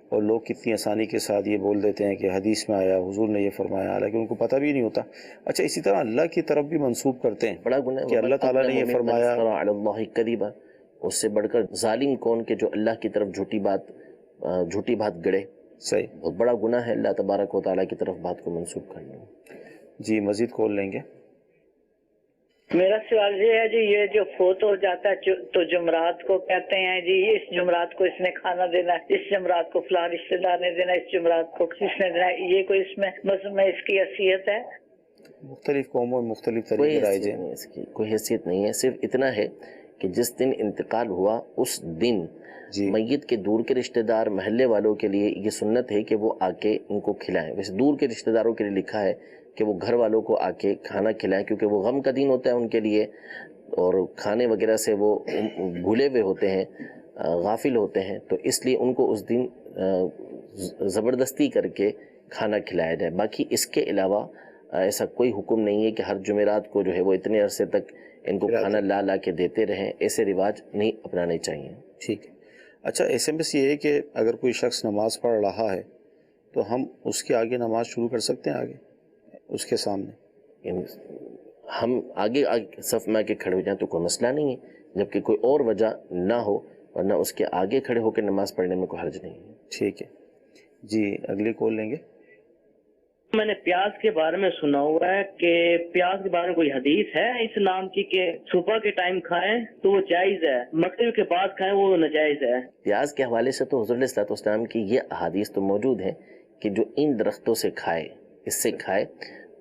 اور لوگ کتنی آسانی کے ساتھ یہ بول دیتے ہیں کہ حدیث میں آیا، حضور نے یہ فرمایا، حالانکہ ان کو پتہ بھی نہیں ہوتا۔ اچھا، اسی طرح اللہ کی طرف بھی منسوب کرتے ہیں بڑا گناہ کہ اللہ تعالیٰ نے یہ فرمایا، اس سے بڑھ کر ظالم کون کہ جو اللہ کی طرف جھوٹی بات گڑے۔ صحیح، بہت بڑا گناہ ہے اللہ تبارک و تعالیٰ کی طرف بات کو منسوب کرنا۔ جی مزید کال لیں گے۔ میرا سوال یہ ہے جی، یہ جو فوت ہو جاتا ہے تو جمعرات کو کہتے ہیں جی اس جمعرات کو اس نے کھانا دینا ہے، اس جمعرات کو فلاں رشتہ دار نے دینا ہے، اس جمعرات کو کس نے دینا ہے، یہ کوئی اس میں مذہب میں اس کی حیثیت ہے؟ مختلف قوموں میں مختلف طریقے رائج ہیں، اس کی کوئی حیثیت نہیں ہے، صرف اتنا ہے کہ جس دن انتقال ہوا اس دن میت کے دور کے رشتہ دار محلے والوں کے لیے یہ سنت ہے کہ وہ آ کے ان کو کھلائیں۔ ویسے دور کے رشتہ داروں کے لیے لکھا ہے کہ وہ گھر والوں کو آ کے کھانا کھلائیں، کیونکہ وہ غم کا دن ہوتا ہے ان کے لیے، اور کھانے وغیرہ سے وہ بھولے ہوئے ہوتے ہیں، غافل ہوتے ہیں، تو اس لیے ان کو اس دن زبردستی کر کے کھانا کھلایا جائے۔ باقی اس کے علاوہ ایسا کوئی حکم نہیں ہے کہ ہر جمعرات کو جو ہے وہ اتنے عرصے تک ان کو کھانا لا کے دیتے رہیں، ایسے رواج نہیں اپنانے چاہیے۔ ٹھیک ہے۔ اچھا، ایس ایم ایس یہ ہے کہ اگر کوئی شخص نماز پڑھ رہا ہے تو ہم اس کے آگے نماز شروع کر سکتے ہیں، آگے اس کے سامنے ہم آگے صف میں آ کے کھڑے ہو جائیں تو کوئی مسئلہ نہیں ہے، جبکہ کوئی اور وجہ نہ ہو، ورنہ اس کے آگے کھڑے ہو کے نماز پڑھنے میں کوئی حرج نہیں ہے۔ ٹھیک ہے جی، اگلی کال لیں گے۔ میں نے پیاز کے بارے میں سنا ہوا ہے کہ پیاز کے بارے میں کوئی حدیث ہے اس نام کی کہ صبح کے ٹائم کھائیں تو وہ جائز ہے، مغرب کے بعد کھائیں وہ ناجائز ہے؟ پیاز کے حوالے سے تو حضور علیہ السلام کی یہ احادیث تو موجود ہیں کہ جو ان درختوں سے کھائے، اس سے کھائے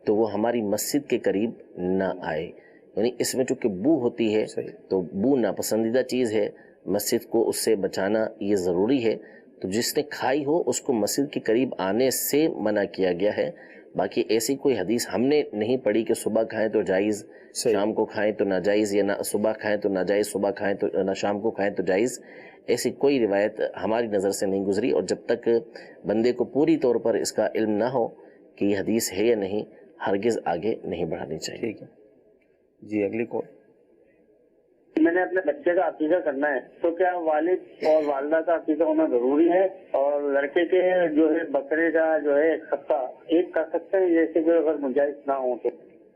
تو وہ ہماری مسجد کے قریب نہ آئے، یعنی اس میں چونکہ بو ہوتی ہے تو بو ناپسندیدہ چیز ہے، مسجد کو اس سے بچانا یہ ضروری ہے، تو جس نے کھائی ہو اس کو مسجد کے قریب آنے سے منع کیا گیا ہے، باقی ایسی کوئی حدیث ہم نے نہیں پڑھی کہ صبح کھائیں تو جائز، شام کو کھائیں تو ناجائز، یا نہ صبح کھائیں تو ناجائز، صبح کھائیں تو نہ شام کو کھائیں تو جائز، ایسی کوئی روایت ہماری نظر سے نہیں گزری. اور جب تک بندے کو پوری طور پر اس کا علم نہ ہو کہ یہ حدیث ہے یا نہیں، ہرگز آگے نہیں بڑھانی چاہیے. ٹھیک ہے جی، اگلی کال. میں نے اپنے بچے کا عقیقہ کرنا ہے تو کیا والد اور والدہ کا عقیقہ ہونا ضروری ہے؟ اور لڑکے کے جو ہے بکرے کا جو ہے ایک کر سکتے ہیں جیسے کہ اگر گنجائش نہ ہو تو؟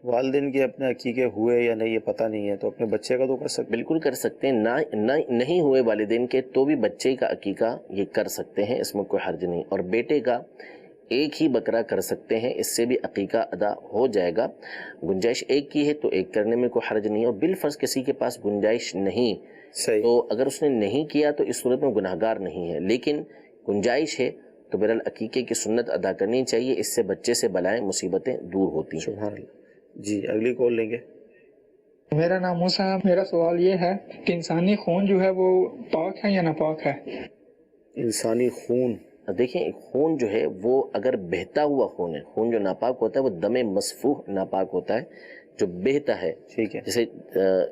والدین کے اپنے عقیقے ہوئے یا نہیں یہ پتہ نہیں ہے تو اپنے بچے کا تو کر سکتے. بالکل کر سکتے ہیں. نہیں ہوئے والدین کے تو بھی بچے کا عقیقہ یہ کر سکتے ہیں، اس میں کوئی حرج نہیں. اور بیٹے کا ایک ہی بکرا کر سکتے ہیں، اس سے بھی عقیقہ ادا ہو جائے گا. گنجائش ایک کی ہے تو ایک کرنے میں کوئی حرج نہیں. اور بالفرض کسی کے پاس گنجائش نہیں تو اگر اس نے نہیں کیا تو اس صورت میں گناہگار نہیں ہے، لیکن گنجائش ہے تو بہرحال عقیقے کی سنت ادا کرنی چاہیے. اس سے بچے سے بلائیں مصیبتیں دور ہوتی ہیں. سبحان اللہ. جی اگلی کال لیں گے. میرا نام موسیٰ ہے. میرا سوال یہ ہے کہ انسانی خون جو ہے وہ پاک ہے یا ناپاک ہے؟ انسانی خون، دیکھیں خون جو ہے وہ اگر بہتا ہوا خون ہے، خون جو ناپاک ہوتا ہے وہ دم مسفوح ناپاک ہوتا ہے جو بہتا ہے. ٹھیک ہے. جیسے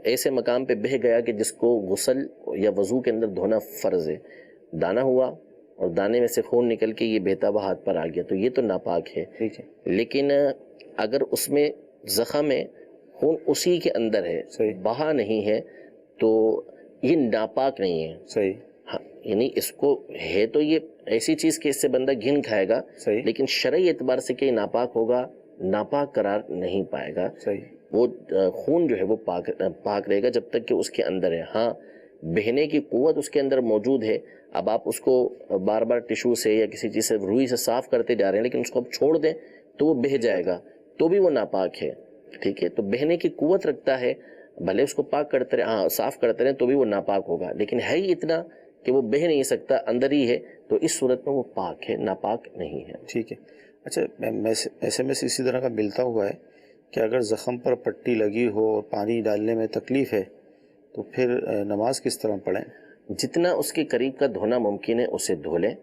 ایسے مقام پہ بہہ گیا کہ جس کو غسل یا وضو کے اندر دھونا فرض ہے، دانا ہوا اور دانے میں سے خون نکل کے یہ بہتا ہوا ہاتھ پر آ گیا تو یہ تو ناپاک ہے. ٹھیک ہے. لیکن اگر اس میں زخم ہے، خون اسی کے اندر ہے، بہا نہیں ہے، تو یہ ناپاک نہیں ہے. صحیح. یعنی اس کو ہے تو یہ ایسی چیز کہ اس سے بندہ گھن کھائے گا، لیکن شرعی اعتبار سے کہ ناپاک ہوگا، ناپاک قرار نہیں پائے گا. وہ خون جو ہے وہ پاک رہے گا جب تک کہ اس کے اندر ہے. ہاں بہنے کی قوت اس کے اندر موجود ہے. اب آپ اس کو بار بار ٹشو سے یا کسی چیز سے روئی سے صاف کرتے جا رہے ہیں، لیکن اس کو اب چھوڑ دیں تو وہ بہہ جائے گا تو بھی وہ ناپاک ہے. ٹھیک ہے. تو بہنے کی قوت رکھتا ہے، بھلے اس کو پاک کرتے رہے، ہاں صاف کرتے رہیں تو بھی وہ ناپاک ہوگا. لیکن ہے ہی اتنا کہ وہ بہہ نہیں سکتا، اندر ہی ہے، تو اس صورت میں وہ پاک ہے، ناپاک نہیں ہے. ٹھیک ہے. اچھا ایسے میں سے اسی طرح کا ملتا ہوا ہے کہ اگر زخم پر پٹی لگی ہو اور پانی ڈالنے میں تکلیف ہے تو پھر نماز کس طرح پڑھیں؟ جتنا اس کے قریب کا دھونا ممکن ہے اسے دھو لیں.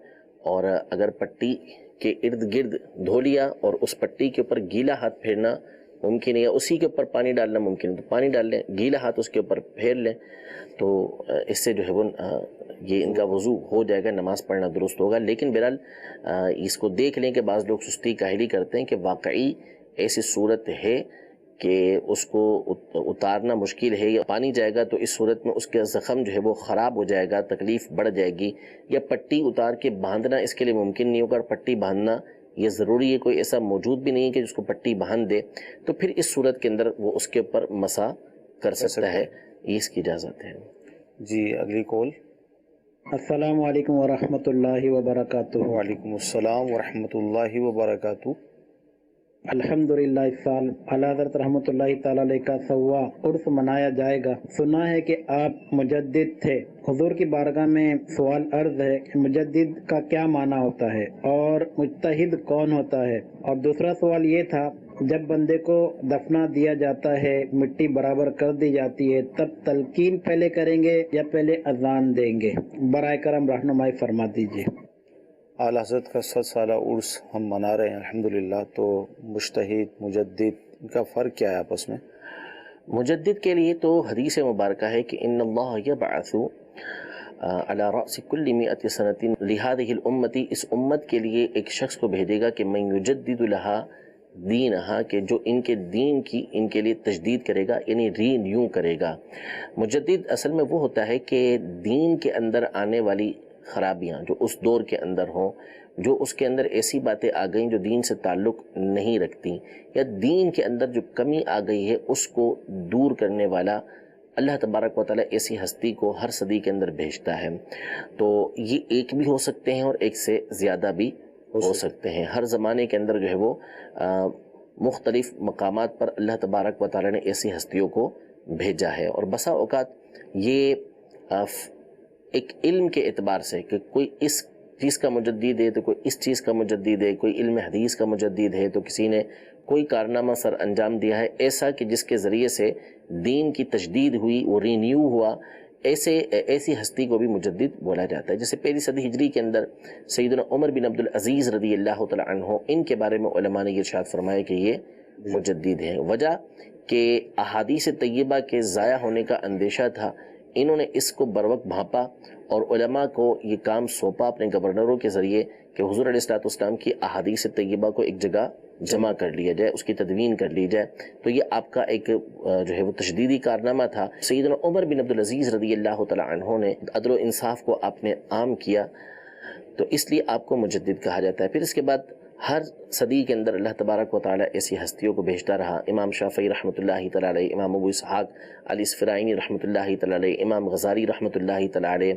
اور اگر پٹی کے ارد گرد دھو لیا اور اس پٹی کے اوپر گیلا ہاتھ پھیرنا ممکن ہے یا اسی کے اوپر پانی ڈالنا ممکن ہے تو پانی ڈال لیں، گیلا ہاتھ اس کے اوپر پھیر لیں، تو اس سے جو ہے وہ یہ ان کا وضو ہو جائے گا، نماز پڑھنا درست ہوگا. لیکن بہرحال اس کو دیکھ لیں کہ بعض لوگ سستی کاہلی کرتے ہیں کہ واقعی ایسی صورت ہے کہ اس کو اتارنا مشکل ہے یا پانی جائے گا تو اس صورت میں اس کا زخم جو ہے وہ خراب ہو جائے گا، تکلیف بڑھ جائے گی، یا پٹی اتار کے باندھنا اس کے لیے ممکن نہیں ہوگا. اور پٹی باندھنا یہ ضروری ہے، کوئی ایسا موجود بھی نہیں ہے کہ جس کو پٹی باندھ دے، تو پھر اس صورت کے اندر وہ اس کے اوپر مسح کر سکتا ہے. یہ اس کی اجازت ہے. جی اگلی کال. السلام علیکم ورحمۃ اللہ وبرکاتہ. وعلیکم السلام ورحمۃ اللہ وبرکاتہ. الحمدللہ اس سال اعلیٰ حضرت رحمۃ اللہ تعالیٰ علیہ کا سوا عرس منایا جائے گا. سنا ہے کہ آپ مجدد تھے. حضور کی بارگاہ میں سوال عرض ہے کہ مجدد کا کیا معنی ہوتا ہے اور مجتہد کون ہوتا ہے؟ اور دوسرا سوال یہ تھا، جب بندے کو دفنا دیا جاتا ہے، مٹی برابر کر دی جاتی ہے، تب تلقین پہلے کریں گے یا پہلے اذان دیں گے؟ برائے کرم رہنمائی فرما دیجیے. اعلیٰ حضرت کا 100 سالہ عرس ہم منا رہے ہیں الحمدللہ، تو مجتہد مجدد ان کا فرق کیا ہے آپس میں؟ مجدد کے لیے تو حدیث مبارکہ ہے کہ ان اللہ یبعث علی رأس کل 100 سنۃ لہذہ الامۃ، اس امت کے لیے ایک شخص کو بھیجے گا کہ من یجدد لہا دینہا، کہ جو ان کے دین کی ان کے لیے تجدید کرے گا، یعنی ری نیو کرے گا. مجدد اصل میں وہ ہوتا ہے کہ دین کے اندر آنے والی خرابیاں جو اس دور کے اندر ہوں، جو اس کے اندر ایسی باتیں آ گئیں جو دین سے تعلق نہیں رکھتی، یا دین کے اندر جو کمی آ گئی ہے اس کو دور کرنے والا اللہ تبارک و تعالیٰ ایسی ہستی کو ہر صدی کے اندر بھیجتا ہے. تو یہ ایک بھی ہو سکتے ہیں اور ایک سے زیادہ بھی ہو سکتے ہیں. ہر زمانے کے اندر جو ہے وہ مختلف مقامات پر اللہ تبارک و تعالیٰ نے ایسی ہستیوں کو بھیجا ہے. اور بسا اوقات یہ ایک علم کے اعتبار سے کہ کوئی اس چیز کا مجدد ہے تو کوئی اس چیز کا مجدد ہے، کوئی علم حدیث کا مجدد ہے تو کسی نے کوئی کارنامہ سر انجام دیا ہے ایسا کہ جس کے ذریعے سے دین کی تجدید ہوئی، وہ رینیو ہوا، ایسی ہستی کو بھی مجدد بولا جاتا ہے. جیسے پہلی صدی ہجری کے اندر سیدنا عمر بن عبد العزیز رضی اللہ تعالی عنہ، ان کے بارے میں علماء نے یہ ارشاد فرمایا کہ یہ مجدد ہیں. وجہ کہ احادیث طیبہ کے ضائع ہونے کا اندیشہ تھا، انہوں نے اس کو بروقت بھانپا اور علماء کو یہ کام سونپا اپنے گورنروں کے ذریعے کہ حضور علیہ السلام کی احادیث طیبہ کو ایک جگہ جمع کر لیا جائے، اس کی تدوین کر لی جائے. تو یہ آپ کا ایک جو ہے وہ تشدیدی کارنامہ تھا. سیدنا عمر بن عبد العزیز رضی اللہ تعالی عنہ نے عدل و انصاف کو آپ نے عام کیا، تو اس لیے آپ کو مجدد کہا جاتا ہے. پھر اس کے بعد ہر صدی کے اندر اللہ تبارک و تعالیٰ ایسی ہستیوں کو بھیجتا رہا. امام شافعی رحمۃ اللہ تعالی علیہ، امام ابو اسحاق الاسفرائینی رحمۃ اللہ تعالی علیہ، امام غزالی رحمۃ اللہ تعالی علیہ،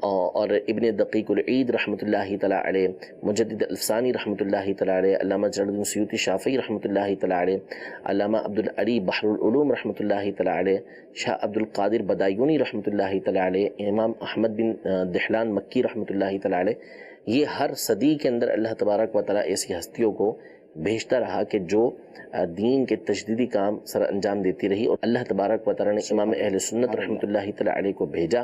اور ابن دقیق العید رحمۃ اللہ تعالی علیہ، مجدد الفسانی رحمۃ اللہ تعالی علیہ، علامہ جلال الدین سیوطی شافعی رحمۃ اللہ تعالی علیہ، علامہ عبد العلی بحر العلوم رحمۃ اللہ تعالی علیہ، شاہ عبد القادر بدایونی رحمۃ اللہ تعالی علیہ، امام احمد بن دحلان مکی رحمۃ اللہ تعالی علیہ. یہ ہر صدی کے اندر اللہ تبارک و تعالیٰ ایسی ہستیوں کو بھیجتا رہا کہ جو دین کے تجدیدی کام سر انجام دیتی رہی. اور اللہ تبارک و تعالیٰ نے امام اہل سنت رحمۃ اللہ تعالی علیہ کو بھیجا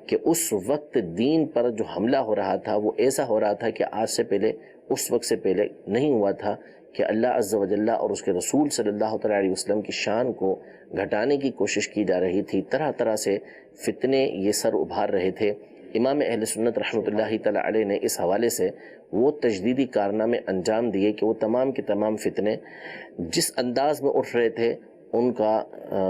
کہ اس وقت دین پر جو حملہ ہو رہا تھا وہ ایسا ہو رہا تھا کہ آج سے پہلے، اس وقت سے پہلے نہیں ہوا تھا، کہ اللہ عز و جل اور اس کے رسول صلی اللہ تعالی علیہ وسلم کی شان کو گھٹانے کی کوشش کی جا رہی تھی. طرح طرح سے فتنے یہ سر ابھار رہے تھے. امام اہل سنت رحمۃ اللہ تعالی علیہ نے اس حوالے سے وہ تجدیدی کارنامے انجام دیے کہ وہ تمام کے تمام فتنے جس انداز میں اٹھ رہے تھے ان کا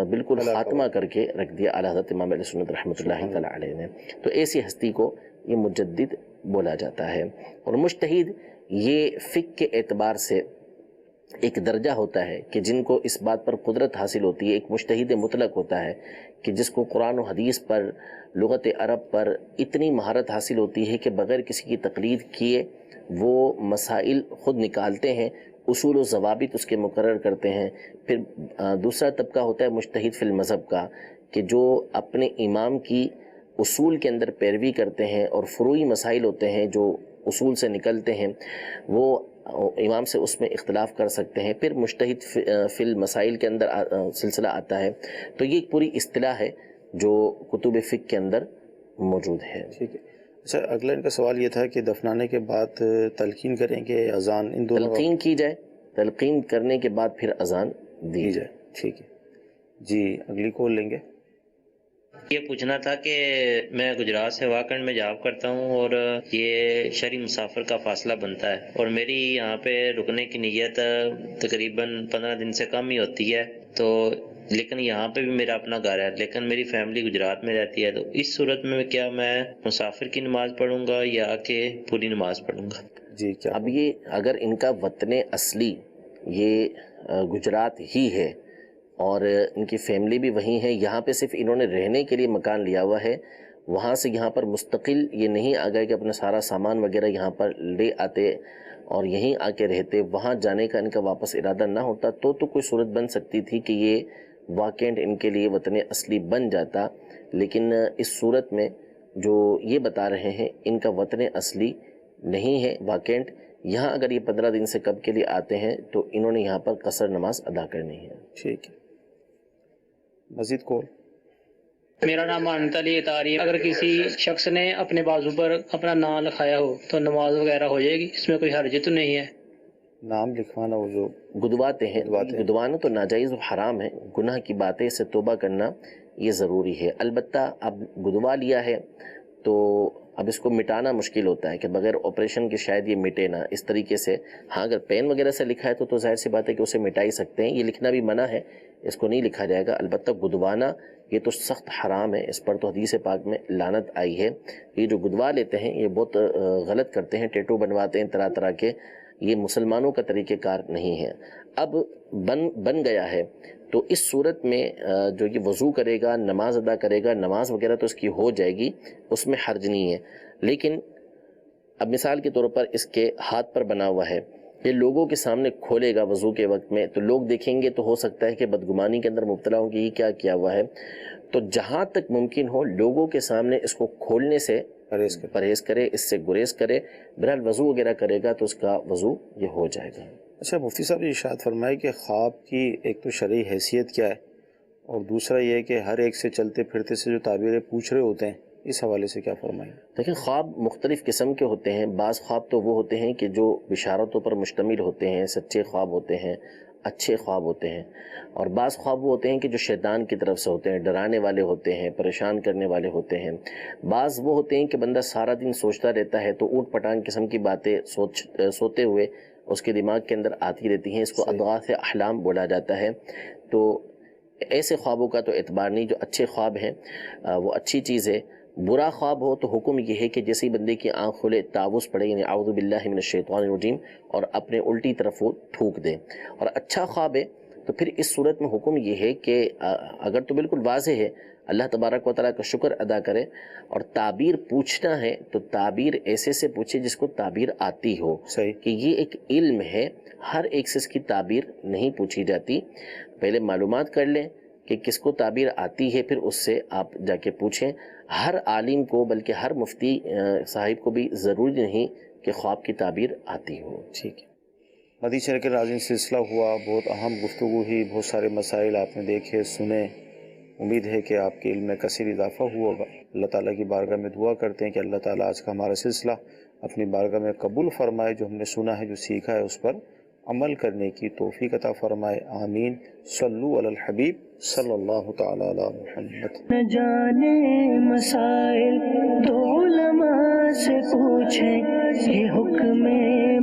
بالکل خاتمہ کر کے رکھ دیا اعلیٰ حضرت امام اہل سنت رحمۃ اللہ تعالی علیہ نے. تو ایسی ہستی کو یہ مجدد بولا جاتا ہے. اور مجتہد یہ فقہ کے اعتبار سے ایک درجہ ہوتا ہے کہ جن کو اس بات پر قدرت حاصل ہوتی ہے. ایک مجتہد مطلق ہوتا ہے کہ جس کو قرآن و حدیث پر، لغت عرب پر اتنی مہارت حاصل ہوتی ہے کہ بغیر کسی کی تقلید کیے وہ مسائل خود نکالتے ہیں، اصول و ضوابط اس کے مقرر کرتے ہیں. پھر دوسرا طبقہ ہوتا ہے مجتہد فی المذہب کا، کہ جو اپنے امام کی اصول کے اندر پیروی کرتے ہیں، اور فروعی مسائل ہوتے ہیں جو اصول سے نکلتے ہیں وہ امام سے اس میں اختلاف کر سکتے ہیں. پھر مجتہد فی المسائل کے اندر سلسلہ آتا ہے. تو یہ ایک پوری اصطلاح ہے جو کتب فقہ کے اندر موجود ہے. ٹھیک ہے. اچھا، اگلا ان کا سوال یہ تھا کہ دفنانے کے بعد تلقین کریں گے اذان؟ ان دونوں تلقین کی جائے، تلقین کرنے کے بعد پھر اذان دی جائے. ٹھیک ہے جی. اگلی کال لیں گے. یہ پوچھنا تھا کہ میں گجرات سے واکنڈ میں جاب کرتا ہوں اور یہ شہری مسافر کا فاصلہ بنتا ہے، اور میری یہاں پہ رکنے کی نیت تقریباً 15 دن سے کم ہی ہوتی ہے. تو لیکن یہاں پہ بھی میرا اپنا گھر ہے، لیکن میری فیملی گجرات میں رہتی ہے. تو اس صورت میں کیا میں مسافر کی نماز پڑھوں گا یا کہ پوری نماز پڑھوں گا؟ جی کیا اب یہ اگر ان کا وطن اصلی یہ گجرات ہی ہے اور ان کی فیملی بھی وہیں ہے، یہاں پہ صرف انہوں نے رہنے کے لیے مکان لیا ہوا ہے، وہاں سے یہاں پر مستقل یہ نہیں آ گئے کہ اپنا سارا سامان وغیرہ یہاں پر لے آتے اور یہیں آ کے رہتے، وہاں جانے کا ان کا واپس ارادہ نہ ہوتا تو کوئی صورت بن سکتی تھی کہ یہ واکنڈ ان کے لیے وطن اصلی بن جاتا. لیکن اس صورت میں جو یہ بتا رہے ہیں ان کا وطن اصلی نہیں ہے واکنڈ. یہاں اگر یہ 15 دن سے قبل کے لیے آتے ہیں تو انہوں نے یہاں پر قصر نماز ادا کرنی ہے. ٹھیک ہے. مزید کال. میرا نام انت علی تعریف. اگر کسی شخص نے اپنے بازو پر اپنا نام لکھایا ہو تو نماز وغیرہ ہو جائے گی؟ اس میں کوئی حرج تو نہیں ہے؟ نام لکھوانا وہ جو گدواتے ہیں، گدوانا تو ناجائز و حرام ہے، گناہ کی باتیں سے توبہ کرنا یہ ضروری ہے. البتہ اب گدوا لیا ہے تو اب اس کو مٹانا مشکل ہوتا ہے کہ بغیر آپریشن کے شاید یہ مٹے نہ اس طریقے سے. ہاں اگر پین وغیرہ سے لکھا ہے تو ظاہر سی بات ہے کہ اسے مٹا ہی سکتے ہیں. یہ لکھنا بھی منع ہے، اس کو نہیں لکھا جائے گا. البتہ گدوانا یہ تو سخت حرام ہے، اس پر تو حدیث پاک میں لعنت آئی ہے. یہ جو گدوا لیتے ہیں یہ بہت غلط کرتے ہیں، ٹیٹو بنواتے ہیں طرح طرح کے. یہ مسلمانوں کا طریقہ کار نہیں ہے. اب بن گیا ہے تو اس صورت میں جو یہ وضو کرے گا، نماز ادا کرے گا، نماز وغیرہ تو اس کی ہو جائے گی، اس میں حرج نہیں ہے. لیکن اب مثال کے طور پر اس کے ہاتھ پر بنا ہوا ہے، یہ لوگوں کے سامنے کھولے گا وضو کے وقت میں تو لوگ دیکھیں گے تو ہو سکتا ہے کہ بدگمانی کے اندر مبتلا ہوں کہ یہ کیا کیا ہوا ہے. تو جہاں تک ممکن ہو لوگوں کے سامنے اس کو کھولنے سے پرہیز کرے، اس سے گریز کرے. بہرحال وضو وغیرہ کرے گا تو اس کا وضو یہ ہو جائے گا. اچھا مفتی صاحب یہ ارشاد فرمائے کہ خواب کی ایک تو شرعی حیثیت کیا ہے اور دوسرا یہ ہے کہ ہر ایک سے چلتے پھرتے سے جو تعبیریں پوچھ رہے ہوتے ہیں، اس حوالے سے کیا فرمائیں؟ دیکھیں، خواب مختلف قسم کے ہوتے ہیں. بعض خواب تو وہ ہوتے ہیں کہ جو بشارتوں پر مشتمل ہوتے ہیں، سچے خواب ہوتے ہیں، اچھے خواب ہوتے ہیں. اور بعض خواب وہ ہوتے ہیں کہ جو شیطان کی طرف سے ہوتے ہیں، ڈرانے والے ہوتے ہیں، پریشان کرنے والے ہوتے ہیں. بعض وہ ہوتے ہیں کہ بندہ سارا دن سوچتا رہتا ہے تو اوٹ پٹانگ قسم کی باتیں سوتے ہوئے اس کے دماغ کے اندر آتی رہتی ہیں. اس کو اضغاث احلام بولا جاتا ہے. تو ایسے خوابوں کا تو اعتبار نہیں. جو اچھے خواب ہیں وہ اچھی چیز ہے. برا خواب ہو تو حکم یہ ہے کہ جیسے ہی بندے کی آنکھ کھلے تعوذ پڑھے، یعنی اعوذ باللہ من الشیطان الرجیم، اور اپنے الٹی طرف وہ تھوک دے. اور اچھا خواب ہے تو پھر اس صورت میں حکم یہ ہے کہ اگر تو بالکل واضح ہے، اللہ تبارک و تعالیٰ کا شکر ادا کرے. اور تعبیر پوچھنا ہے تو تعبیر ایسے سے پوچھے جس کو تعبیر آتی ہو. صحیح کہ یہ ایک علم ہے، ہر ایک سے اس کی تعبیر نہیں پوچھی جاتی. پہلے معلومات کر لیں کہ کس کو تعبیر آتی ہے، پھر اس سے آپ جا کے پوچھیں. ہر عالم کو بلکہ ہر مفتی صاحب کو بھی ضروری نہیں کہ خواب کی تعبیر آتی ہو. ٹھیک ہے. مدی شہر کے ناظرین، سلسلہ ہوا، بہت اہم گفتگو ہوئی، بہت سارے مسائل آپ نے دیکھے سنے. امید ہے کہ آپ کے علم میں کثیر اضافہ ہوا ہوگا. اللہ تعالیٰ کی بارگاہ میں دعا کرتے ہیں کہ اللہ تعالیٰ آج کا ہمارا سلسلہ اپنی بارگاہ میں قبول فرمائے. جو ہم نے سنا ہے، جو سیکھا ہے، اس پر عمل کرنے کی توفیق عطا فرمائے. آمین. صلو علی الحبیب صلی اللہ تعالیٰ علی محمد. نہ جانے مسائل تو علماء سے پوچھیں، یہ حکم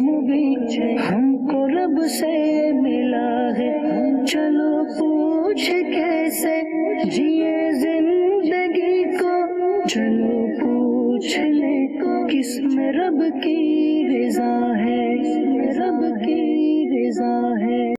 مبین ہم کو رب سے ملا ہے. چلو پوچھ کیسے جیے زندگی کو، چلو پوچھ لے کس میں رب کی رضا ہے، رب کی رضا ہے.